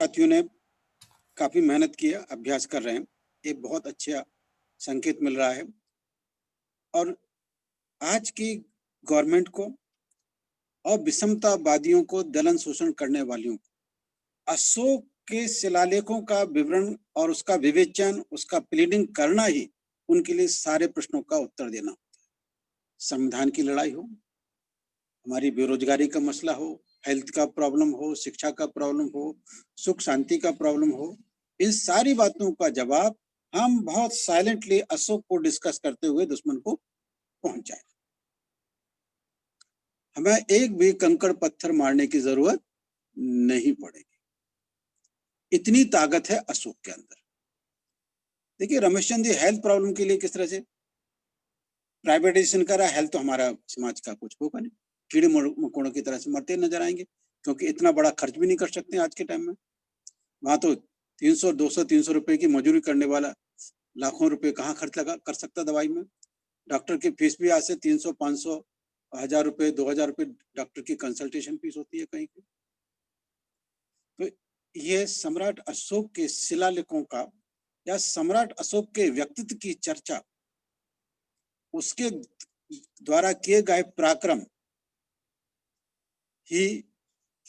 साथियों ने काफी मेहनत की है, अभ्यास कर रहे हैं। एक बहुत अच्छा संकेत मिल रहा है और आज की गवर्नमेंट को और विषमतावादियों को, दलन शोषण करने वालियों को अशोक के शिलालेखों का विवरण और उसका विवेचन, उसका प्लीडिंग करना ही उनके लिए सारे प्रश्नों का उत्तर देना होता है। संविधान की लड़ाई हो, हमारी बेरोजगारी का मसला हो, हेल्थ का प्रॉब्लम हो, शिक्षा का प्रॉब्लम हो, सुख शांति का प्रॉब्लम हो, इन सारी बातों का जवाब हम बहुत साइलेंटली अशोक को डिस्कस करते हुए दुश्मन को पहुंच जाए। हमें एक भी कंकड़ पत्थर मारने की जरूरत नहीं पड़ेगी, इतनी ताकत है अशोक के अंदर। देखिए रमेश चंद जी हेल्थ प्रॉब्लम के लिए किस तरह से प्राइवेटाइजेशन करा, हेल्थ तो हमारा समाज का कुछ होगा नहीं, कीड़े मकोड़ों की तरह से मरते नजर आएंगे, क्योंकि इतना बड़ा खर्च भी नहीं कर सकते आज के टाइम में। वहां तो 300, 200, 300 रुपए की मजदूरी करने वाला लाखों रुपए कहाँ खर्च लगा कर सकता दवाई में। डॉक्टर की फीस भी आज से 300, 500, 1000 रुपए, 2000 रुपए डॉक्टर की कंसल्टेशन फीस होती है कहीं की। तो ये सम्राट अशोक के शिलालेखों का या सम्राट अशोक के व्यक्तित्व की चर्चा, उसके द्वारा किए गए पराक्रम ही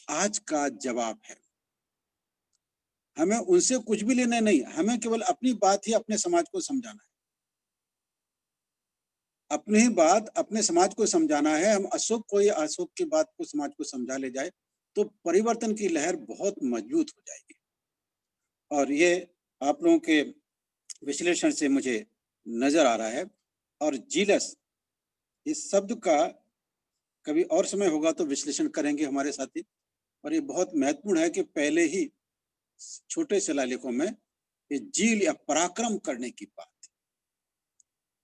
आज का जवाब है। हमें उनसे कुछ भी लेना नहीं, हमें केवल अपनी बात ही अपने समाज को समझाना है, अपनी ही बात अपने समाज को समझाना है। हम अशोक को या अशोक की बात को समाज को समझा ले जाए तो परिवर्तन की लहर बहुत मजबूत हो जाएगी। और ये आप लोगों के विश्लेषण से मुझे नजर आ रहा है। और जीलस इस शब्द का कभी और समय होगा तो विश्लेषण करेंगे हमारे साथी। और ये बहुत महत्वपूर्ण है कि पहले ही छोटे शिलालेखों में ये जील या पराक्रम करने की बात,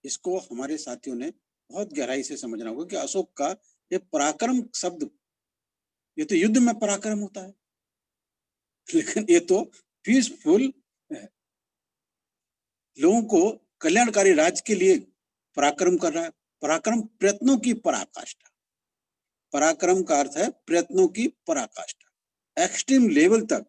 इसको हमारे साथियों ने बहुत गहराई से समझना होगा कि अशोक का ये पराक्रम शब्द, ये तो युद्ध में पराक्रम होता है, लेकिन ये तो पीसफुल लोगों को कल्याणकारी राज्य के लिए पराक्रम कर रहा है। पराक्रम प्रयत्नों की पराकाष्ठा, पराक्रम का अर्थ है प्रयत्नों की पराकाष्ठा। एक्सट्रीम लेवल तक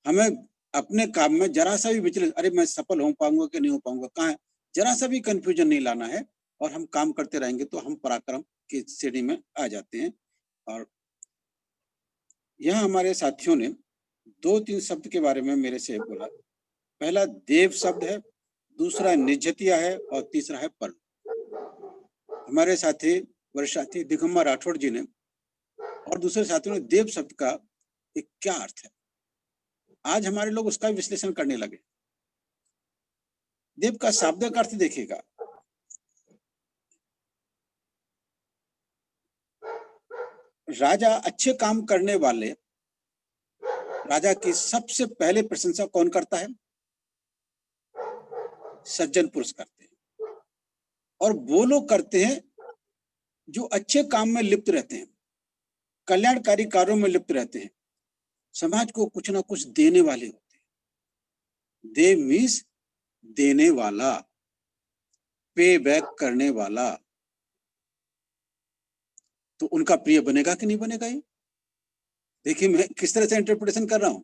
हमें अपने काम में जरा सा भी विचलित, अरे मैं सफल हो पाऊंगा कि नहीं हो पाऊंगा, कहाँ है, जरा सा भी कंफ्यूजन नहीं लाना है और हम काम करते रहेंगे तो हम पराक्रम की श्रेणी में आ जाते हैं। और यहाँ हमारे साथियों ने 2-3 शब्द के बारे में मेरे से बोला। पहला देव शब्द है, दूसरा निज्जतिया है और तीसरा है पर्ल। हमारे साथी वरिष्ठ साथी दिगंबर राठौड़ जी ने और दूसरे साथियों ने देव शब्द का एक क्या अर्थ है, आज हमारे लोग उसका विश्लेषण करने लगे। देव का शाब्दिक अर्थ देखिएगा, राजा अच्छे काम करने वाले राजा की सबसे पहले प्रशंसा कौन करता है? सज्जन पुरुष करते हैं। और वो लोग करते हैं जो अच्छे काम में लिप्त रहते हैं, कल्याणकारी कार्यों में लिप्त रहते हैं, समाज को कुछ ना कुछ देने वाले होते हैं। देव मीन्स देने वाला, पे बैक करने वाला। तो उनका प्रिय बनेगा कि नहीं बनेगा? ये देखिए मैं किस तरह से इंटरप्रिटेशन कर रहा हूं।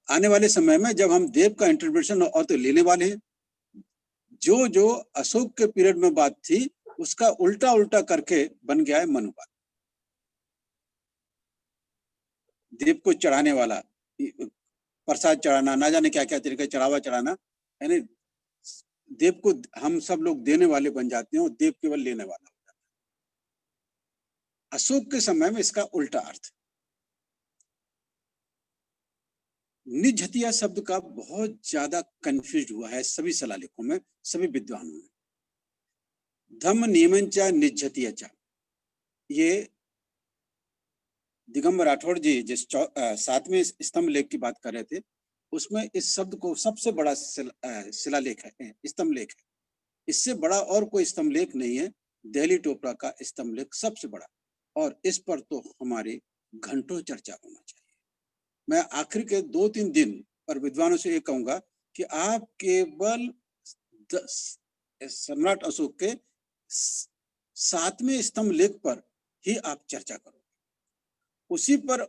आने वाले समय में जब हम देव का इंटरप्रिटेशन और तो लेने वाले हैं, जो जो अशोक के पीरियड में बात थी उसका उल्टा उल्टा करके बन गया है मनुवाद। देव को चढ़ाने वाला, प्रसाद चढ़ाना, ना जाने क्या क्या तरीके चढ़ावा चढ़ाना, यानी देव को हम सब लोग देने वाले बन जाते हैं और देव केवल लेने वाला हो जाता है। अशोक के समय में इसका उल्टा अर्थ। निज्जतिया शब्द का बहुत ज्यादा कंफ्यूज हुआ है सभी शिलालेखों में, सभी विद्वानों में। धम्म नियमंचा निज्जतिया, ये दिगंबर राठौड़ जी जिस 7वें स्तंभ लेख की बात कर रहे थे उसमें इस शब्द को सबसे बड़ा शिलालेख है, स्तंभ लेख है। इससे बड़ा और कोई स्तंभ लेख नहीं है, दिल्ली टोपरा का स्तंभ लेख सबसे बड़ा। और इस पर तो हमारी घंटों चर्चा होना चाहिए। मैं आखिर के 2-3 दिन पर विद्वानों से ये कहूंगा कि आप केवल सम्राट अशोक के 7वें स्तंभ लेख पर ही आप चर्चा करो, उसी पर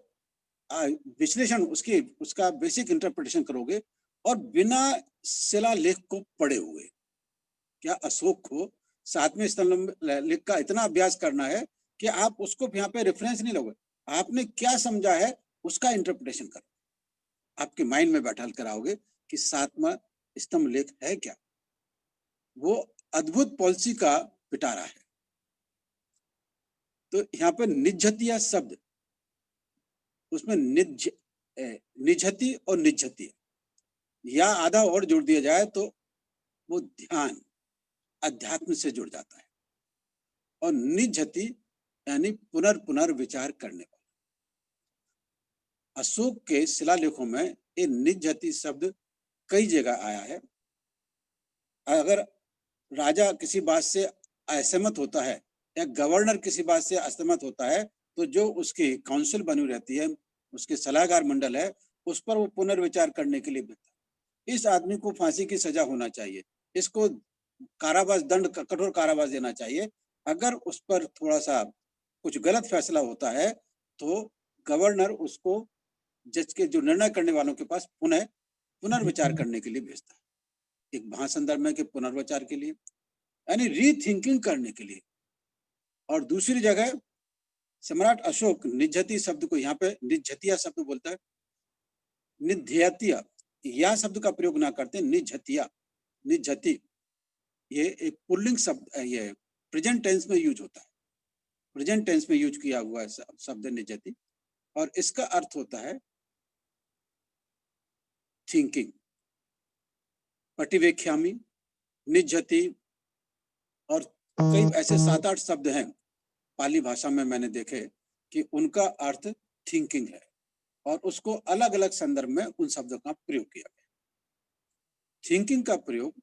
विश्लेषण उसका बेसिक इंटरप्रिटेशन करोगे और बिना शिलालेख को पढ़े हुए, क्या अशोक को सातवें स्तंभ लेख का इतना अभ्यास करना है कि आप उसको यहाँ पे रेफरेंस नहीं लोगे, आपने क्या समझा है उसका इंटरप्रिटेशन करो, आपके माइंड में बैठा कराओगे कि सातवां स्तंभ लेख है क्या। वो अद्भुत पॉलिसी का पिटारा है। तो यहाँ पे निज्जतिया शब्द, उसमें निज्जति और निज्जति या आधा और जोड़ दिया जाए तो वो ध्यान अध्यात्म से जुड़ जाता है। और निज्जति यानी पुनर्विचार करने वाला। अशोक के शिलालेखों में ये निज्जति शब्द कई जगह आया है। अगर राजा किसी बात से असहमत होता है या गवर्नर किसी बात से असहमत होता है तो जो उसकी काउंसिल बनी रहती है, उसके सलाहकार मंडल है, उस पर वो पुनर्विचार करने के लिए भेजता है। इस आदमी को फांसी की सजा होना चाहिए, इसको कारावास दंड, कठोर कारावास देना चाहिए। अगर उस पर थोड़ा सा कुछ गलत फैसला होता है तो गवर्नर उसको जज के जो निर्णय करने वालों के पास पुनर्विचार करने के लिए भेजता है, एक महासंदर्भ के पुनर्विचार के लिए, यानी रीथिंकिंग करने के लिए। और दूसरी जगह सम्राट अशोक निज्जति शब्द को यहाँ पे निज्जतिया शब्द बोलता है। निध्यतिया या शब्द का प्रयोग ना करते, निज्जतिया, निज्जति ये एक पुल्लिंग शब्द, ये प्रेजेंट टेंस में यूज होता है, प्रेजेंट टेंस में यूज किया हुआ है शब्द निज्जति, और इसका अर्थ होता है थिंकिंग। पटिवेख्यामी, निज्जति और कई ऐसे 7-8 शब्द हैं पाली भाषा में मैंने देखे कि उनका अर्थ थिंकिंग है और उसको अलग अलग संदर्भ में उन शब्दों का प्रयोग किया गया। थिंकिंग का प्रयोग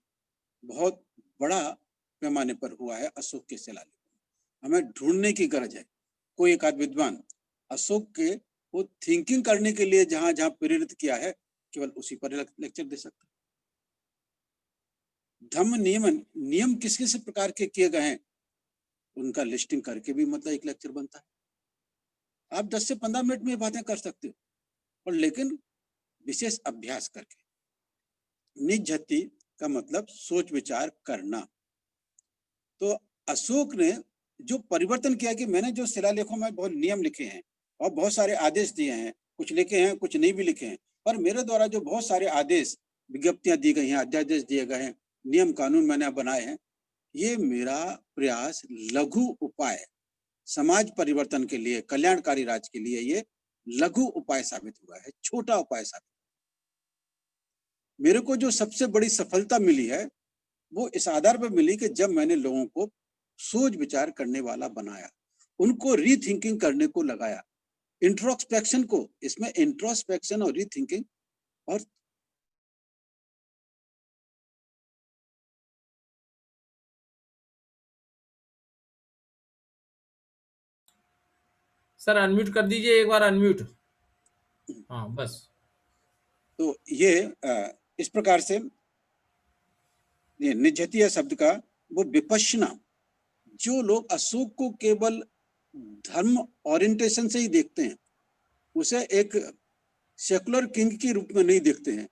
बहुत बड़ा पैमाने पर हुआ है अशोक के शिलालेख में। हमें ढूंढने की गरज है, कोई एक आध विद्वान अशोक के वो थिंकिंग करने के लिए जहां जहां प्रेरित किया है केवल उसी पर लेक्चर दे सकता है। धम्म नियम किस किस प्रकार के किए गए हैं उनका लिस्टिंग करके भी मतलब एक लेक्चर बनता है। आप 10 से 15 मिनट में ये बातें कर सकते हो, और लेकिन विशेष अभ्यास करके। निज्जति का मतलब सोच विचार करना। तो अशोक ने जो परिवर्तन किया कि मैंने जो शिलालेखों में बहुत नियम लिखे हैं और बहुत सारे आदेश दिए हैं, कुछ लिखे हैं कुछ नहीं भी लिखे हैं, पर मेरे द्वारा जो बहुत सारे आदेश, विज्ञप्तियां दी गई हैं, अध्यादेश दिए गए हैं, नियम कानून मैंने बनाए हैं, ये मेरा प्रयास लघु उपाय समाज परिवर्तन के लिए, कल्याणकारी राज्य के लिए ये लघु उपाय साबित हुआ है, छोटा उपाय साबित। मेरे को जो सबसे बड़ी सफलता मिली है वो इस आधार पर मिली कि जब मैंने लोगों को सोच विचार करने वाला बनाया, उनको रीथिंकिंग करने को लगाया, इंट्रोस्पेक्शन को, इसमें इंट्रोस्पेक्शन और रीथिंकिंग और सर अनम्यूट कर दीजिए एक बार, अनम्यूट। हाँ बस। तो ये इस प्रकार से ये निज्जतिया शब्द का वो विपश्यना, जो लोग अशोक को केवल धर्म ओरिएंटेशन से ही देखते हैं, उसे एक सेकुलर किंग के रूप में नहीं देखते हैं,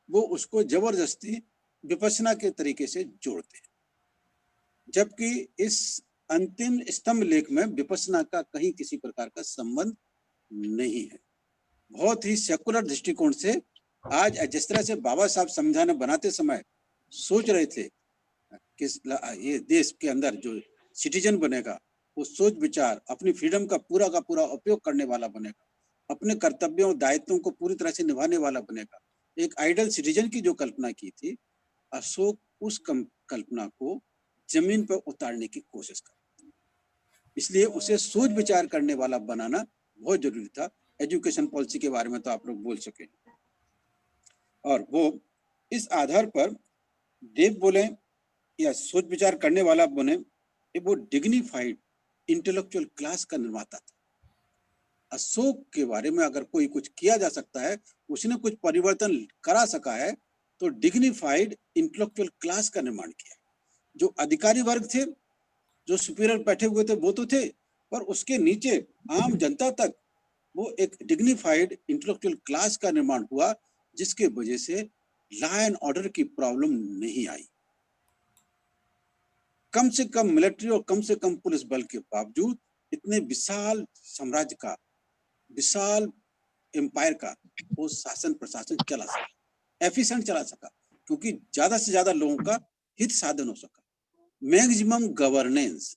वो उसको जबरदस्ती विपश्यना के तरीके से जोड़ते हैं, जबकि इस अंतिम स्तंभ लेख में विपश्यना का कहीं किसी प्रकार का संबंध नहीं है। बहुत ही सेकुलर दृष्टिकोण से आज जिस तरह से बाबा साहब संविधान बनाते समय सोच रहे थे कि ये देश के अंदर जो सिटीजन बनेगा वो सोच विचार, अपनी फ्रीडम का पूरा उपयोग करने वाला बनेगा, अपने कर्तव्यों और दायित्वों को पूरी तरह से निभाने वाला बनेगा, एक आइडल सिटीजन की जो कल्पना की थी, अशोक उस कल्पना को जमीन पर उतारने की कोशिश कर, इसलिए उसे सोच विचार करने वाला बनाना बहुत जरूरी था। एजुकेशन पॉलिसी के बारे में तो आप लोग बोल सके, और वो इस आधार पर देव बोले या सोच विचार करने वाला बने, वो डिग्निफाइड इंटेलेक्चुअल क्लास का निर्माता था। अशोक के बारे में अगर कोई कुछ किया जा सकता है, उसने कुछ परिवर्तन करा सका है, तो डिग्निफाइड इंटेलेक्चुअल क्लास का निर्माण किया। जो अधिकारी वर्ग थे, जो सुपीरियर बैठे हुए थे वो तो थे, पर उसके नीचे आम जनता तक वो एक डिग्निफाइड इंटेलेक्चुअल क्लास का निर्माण हुआ, जिसके वजह से लॉ एंड ऑर्डर की प्रॉब्लम नहीं आई। कम से कम मिलिट्री और कम से कम पुलिस बल के बावजूद इतने विशाल साम्राज्य का, विशाल एम्पायर का वो शासन प्रशासन चला सका, एफिशिएंट चला सका, क्योंकि ज्यादा से ज्यादा लोगों का हित साधन हो सका। मैक्सिमम गवर्नेंस,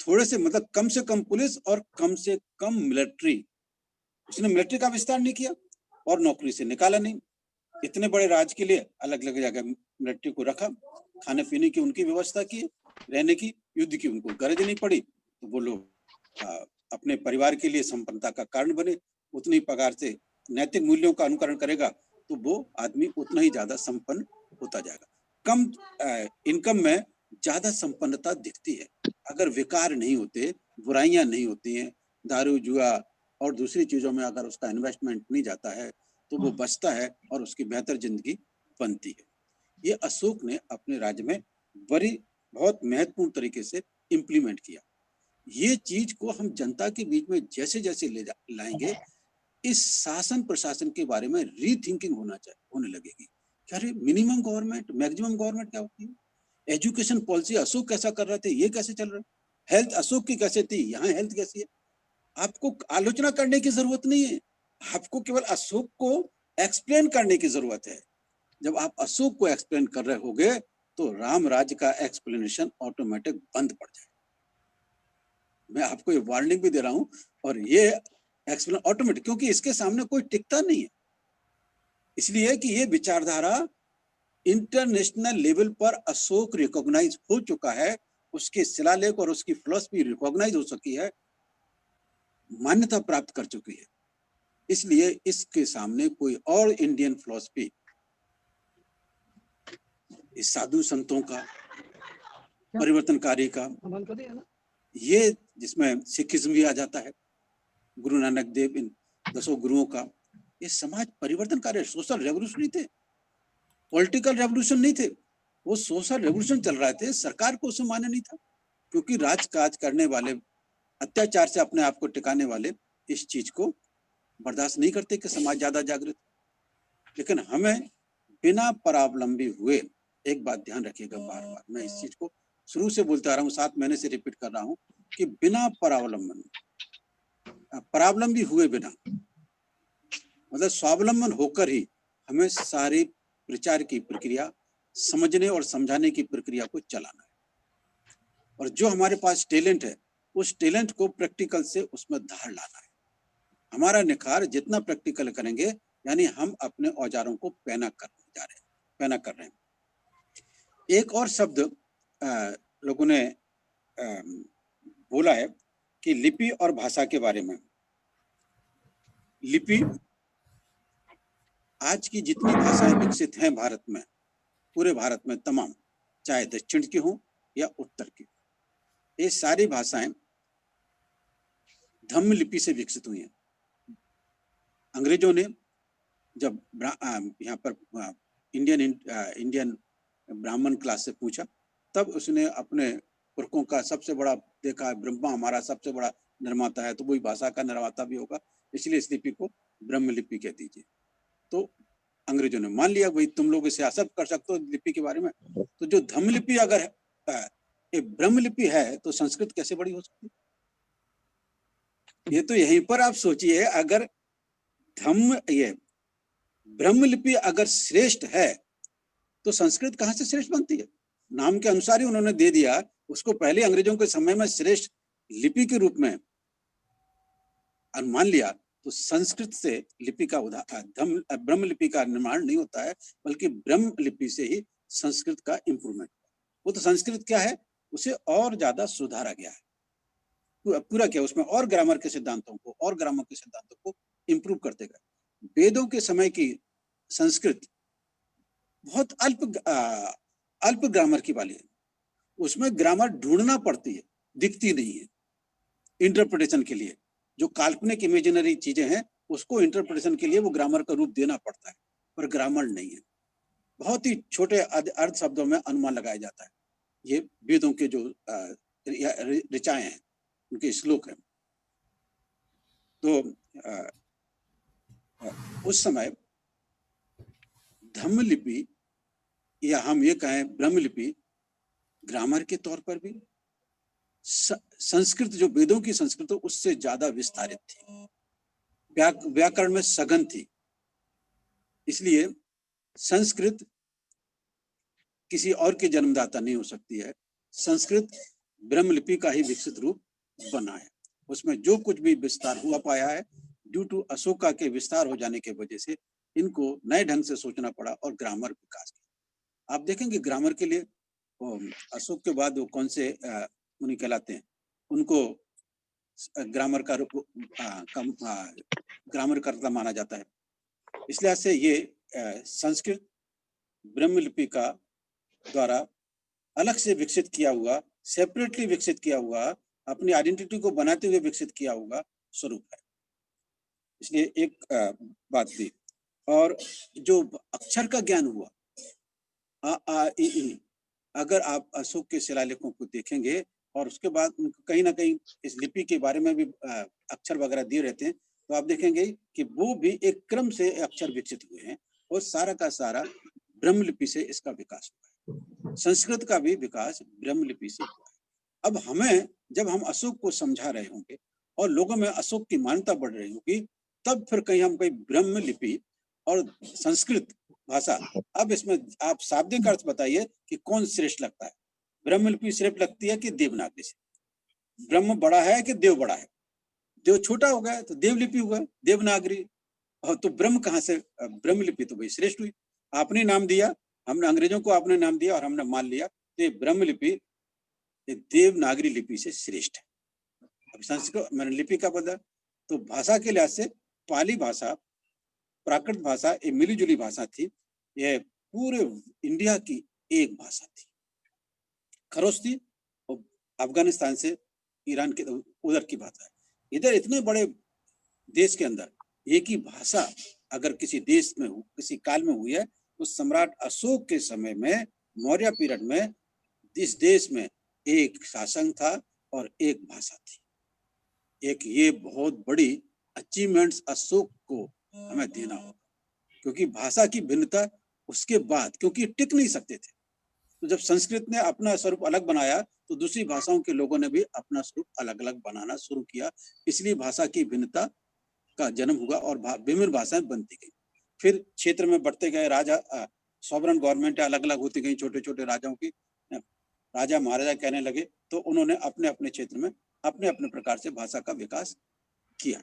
थोड़े से मतलब कम से कम पुलिस और कम से कम मिलिट्री, उसने मिलिट्री का विस्तार नहीं किया और नौकरी से निकाला नहीं। इतने बड़े राज्य के लिए अलग अलग जगह मिलिट्री को रखा, खाने पीने की उनकी व्यवस्था की, रहने की, युद्ध की उनको गरज नहीं पड़ी, तो वो लोग अपने परिवार के लिए संपन्नता का कारण बने। उतनी पगार से नैतिक मूल्यों का अनुकरण करेगा तो वो आदमी उतना ही ज्यादा संपन्न होता जाएगा। कम इनकम में ज्यादा संपन्नता दिखती है। अगर विकार नहीं होते, बुराइयां नहीं होती हैं, दारू जुआ और दूसरी चीजों में अगर उसका इन्वेस्टमेंट नहीं जाता है, तो वो बचता है और उसकी बेहतर जिंदगी बनती है। ये अशोक ने अपने राज्य में बहुत महत्वपूर्ण तरीके से इम्प्लीमेंट किया। ये चीज को हम जनता के बीच में जैसे जैसे लाएंगे, इस शासन प्रशासन के बारे में रीथिंकिंग होने लगेगी। क्या रे, मिनिमम गवर्नमेंट मैक्सिमम गवर्नमेंट क्या होती है? एजुकेशन पॉलिसी अशोक कैसा कर रहे थे, ये कैसे चल रहा है? हेल्थ अशोक की कैसे थी, यहाँ हेल्थ कैसी है? आपको आलोचना करने की जरूरत नहीं है, आपको केवल अशोक को एक्सप्लेन करने की जरूरत है। जब आप अशोक को एक्सप्लेन कर रहे होगे तो राम राज्य का एक्सप्लेनेशन ऑटोमेटिक बंद पड़ जाए। मैं आपको ये वार्निंग भी दे रहा हूं, और ये एक्सप्लेन ऑटोमेटिक, क्योंकि इसके सामने कोई टिकता नहीं है। इसलिए कि ये विचारधारा इंटरनेशनल लेवल पर अशोक रिकॉग्नाइज हो चुका है, उसके शिलालेख और उसकी फिलॉसफी रिकॉग्नाइज हो सकी है, मान्यता प्राप्त कर चुकी है। इसलिए इसके सामने कोई और इंडियन फिलॉसफी, इस साधु संतों का, परिवर्तनकारी का, ये जिसमें सिखिज्म भी आ जाता है, गुरु नानक देव, इन 10 गुरुओं का, ये समाज परिवर्तनकारी, सोशल रेवोल्यूशन थे, पॉलिटिकल रेवोल्यूशन नहीं थे, वो सोशल रेवोल्यूशन चल रहे थे। सरकार को उसमें मान्य नहीं था, क्योंकि राजकाज करने वाले, अत्याचार से अपने आप को टिकाने वाले इस चीज को बर्दाश्त नहीं करते कि समाज ज्यादा जागृत। लेकिन हमें बिना परावलंबी हुए, एक बात ध्यान रखिएगा, बार बार मैं इस चीज को शुरू से बोलता आ रहा हूँ, 7 महीने से रिपीट कर रहा हूँ कि बिना परावलंबी हुए बिना, मतलब स्वावलंबन होकर ही हमें सारी प्रचार की प्रक्रिया, समझने और समझाने की प्रक्रिया को चलाना है। और जो हमारे पास टैलेंट है, उस टैलेंट को प्रैक्टिकल से उसमें धार लाना है। हमारा निखार जितना प्रैक्टिकल करेंगे, यानी हम अपने औजारों को पैना कर रहे हैं। एक और शब्द लोगों ने बोला है कि लिपि और भाषा के बारे में। लिपि, आज की जितनी भाषाएं विकसित हैं भारत में, पूरे भारत में तमाम, चाहे दक्षिण की हो या उत्तर की, ये सारी भाषाएं धम्म लिपि से विकसित हुई हैं। अंग्रेजों ने जब यहाँ पर इंडियन ब्राह्मण क्लास से पूछा, तब उसने अपने पुरखों का सबसे बड़ा देखा, ब्रह्मा हमारा सबसे बड़ा निर्माता है, तो वही भाषा का निर्माता भी होगा, इसलिए इस लिपि को ब्रह्म लिपि कह दीजिए। तो अंग्रेजों ने मान लिया, भाई तुम लोग इसे सियासत कर सकते हो लिपि के बारे में, तो जो धम्म लिपि अगर ब्रह्म लिपि है तो संस्कृत कैसे बड़ी हो सकती है? ये तो यहीं पर आप सोचिए, अगर ब्रह्म लिपि अगर श्रेष्ठ है तो संस्कृत कहां से श्रेष्ठ बनती है? नाम के अनुसार ही उन्होंने दे दिया उसको, पहले अंग्रेजों के समय में श्रेष्ठ लिपि के रूप में अनुमान लिया। तो संस्कृत से लिपि का ब्रह्म लिपि का निर्माण नहीं होता है, बल्कि ब्रह्म लिपि से ही संस्कृत का इंप्रूवमेंट। वो तो संस्कृत क्या है, उसे और ज्यादा सुधारा गया है, पूरा क्या, उसमें और ग्रामर के सिद्धांतों को इंप्रूव करते गए। वेदों के समय की संस्कृत बहुत अल्प ग्रामर की वाली है, उसमें ग्रामर ढूंढना पड़ती है, दिखती नहीं है इंटरप्रिटेशन के लिए। जो काल्पनिक इमेजिनरी चीजें हैं, उसको इंटरप्रिटेशन के लिए वो ग्रामर का रूप देना पड़ता है, पर ग्रामर नहीं है। बहुत ही छोटे अर्ध शब्दों में अनुमान लगाया जाता है। ये वेदों के जो ऋचाएं हैं, उनके श्लोक हैं। तो उस समय धम्म लिपि या हम ये कहें ब्रह्म लिपि ग्रामर के तौर पर भी संस्कृत जो वेदों की संस्कृत उससे ज्यादा विस्तारित थी, व्याकरण में सघन थी। इसलिए संस्कृत किसी और के जन्मदाता नहीं हो सकती है। संस्कृत ब्रह्मलिपि का ही विकसित रूप बना है। उसमें जो कुछ भी विस्तार हुआ पाया है ड्यू टू अशोका के विस्तार हो जाने के वजह से इनको नए ढंग से सोचना पड़ा और ग्रामर विकास किया। आप देखेंगे ग्रामर के लिए अशोक के बाद वो कौन से मुनि कहलाते हैं, उनको ग्रामर का ग्रामर कर्ता माना जाता है। इसलिए से ये संस्कृत ब्रह्मलिपि का द्वारा अलग से विकसित किया हुआ, सेपरेटली विकसित किया हुआ, अपनी आइडेंटिटी को बनाते हुए विकसित किया हुआ स्वरूप है। इसलिए एक बात थी। और जो अक्षर का ज्ञान हुआ आ आ इ ई, अगर आप अशोक के शिलालेखों को देखेंगे और उसके बाद कहीं ना कहीं इस लिपि के बारे में भी अक्षर वगैरह दिए रहते हैं, तो आप देखेंगे कि वो भी एक क्रम से अक्षर विकसित हुए हैं और सारा का सारा ब्रह्मलिपि से इसका विकास हुआ है। संस्कृत का भी विकास ब्रह्मलिपि से हुआ है। अब हमें जब हम अशोक को समझा रहे होंगे और लोगों में अशोक की मान्यता बढ़ रही होगी, तब फिर कहीं हम कहीं ब्रह्मलिपि और संस्कृत भाषा, अब इसमें आप शाब्दिक अर्थ बताइए कि कौन श्रेष्ठ लगता है। ब्रह्मलिपि श्रेष्ठ लगती है कि देवनागरी से? ब्रह्म बड़ा है कि देव बड़ा है? देव छोटा हो गया तो देवलिपि हुआ, देवनागरी। और तो ब्रह्म कहाँ से? ब्रह्मलिपि तो भाई श्रेष्ठ हुई। आपने नाम दिया, हमने अंग्रेजों को आपने नाम दिया और हमने मान लिया कि ब्रह्मलिपि देवनागरी लिपि से श्रेष्ठ है। अब संस्कृत मैंने लिपि का बदला, तो भाषा के लिहाज से पाली भाषा, प्राकृत भाषा एक मिलीजुली भाषा थी। यह पूरे इंडिया की एक भाषा थी। खरोस्ती और अफगानिस्तान से ईरान के उधर की भाषा है। इधर इतने बड़े देश के अंदर एक ही भाषा अगर किसी देश में किसी काल में हुई है तो सम्राट अशोक के समय में, मौर्य पीरियड में, इस देश में एक शासन था और एक भाषा थी। एक ये बहुत बड़ी अचीवमेंट्स अशोक को हमें देना होगा, क्योंकि भाषा की भिन्नता उसके बाद, क्योंकि टिक नहीं सकते थे, तो जब संस्कृत ने अपना स्वरूप अलग बनाया तो दूसरी भाषाओं के लोगों ने भी अपना स्वरूप अलग अलग बनाना शुरू किया। इसलिए भाषा की भिन्नता का जन्म हुआ और विभिन्न भाषाएं बनती गई। फिर क्षेत्र में बढ़ते गए, राजा सॉवरन गवर्नमेंट अलग अलग होती गई, छोटे छोटे राजाओं की राजा महाराजा कहने लगे, तो उन्होंने अपने अपने क्षेत्र में अपने अपने प्रकार से भाषा का विकास किया।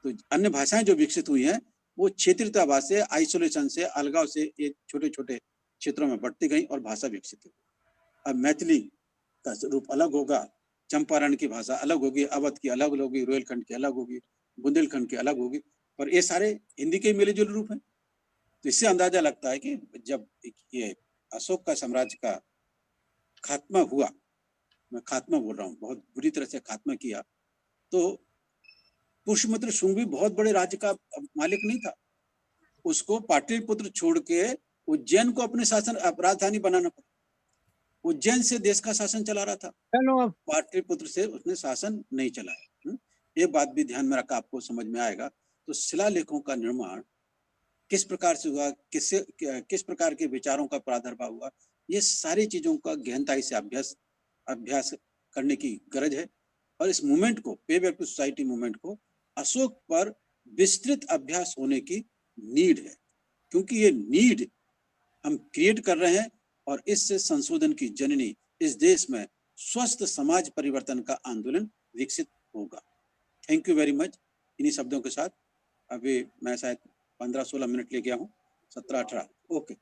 तो अन्य भाषाएं जो विकसित हुई हैं वो क्षेत्रीयतावाद से, आइसोलेशन से, अलगाव से एक छोटे छोटे क्षेत्रों में बढ़ती गई और भाषा विकसित हुई। अब मैथिली का रूप अलग होगा, चंपारण की भाषा अलग होगी, अवध की अलग होगी, रोहिलखंड की अलग होगी, बुंदेलखंड की अलग होगी, पर ये सारे हिंदी के मिले जुले रूप हैं। तो इससे अंदाजा लगता है कि जब ये अशोक का साम्राज्य का खात्मा हुआ, मैं खात्मा बोल रहा हूँ, बहुत बुरी तरह से खात्मा किया, तो पुष्यमित्र शुंग भी बहुत बड़े राज्य का मालिक नहीं था। उसको पाटलिपुत्र छोड़ के उज्जैन को अपने शासन राजधानी बनाना पड़ा। उज्जैन से देश का शासन चला रहा था, पाटलिपुत्र से उसने शासन नहीं चलाया। ये बात भी ध्यान में रखा, आपको समझ में आएगा। तो शिलालेखों का निर्माण किस प्रकार से हुआ, किस प्रकार के विचारों का प्रादुर्भाव हुआ, ये सारी चीजों का गहनताई से अभ्यास करने की गरज है। और इस मूवमेंट को, पे बैक टू सोसाइटी मूवमेंट को, अशोक पर विस्तृत अभ्यास होने की नीड है, क्योंकि ये नीड हम क्रिएट कर रहे हैं और इससे संशोधन की जननी इस देश में स्वस्थ समाज परिवर्तन का आंदोलन विकसित होगा। Thank you very much. इन्हीं शब्दों के साथ अभी मैं शायद 15-16 मिनट ले गया हूँ, 17-18। ओके।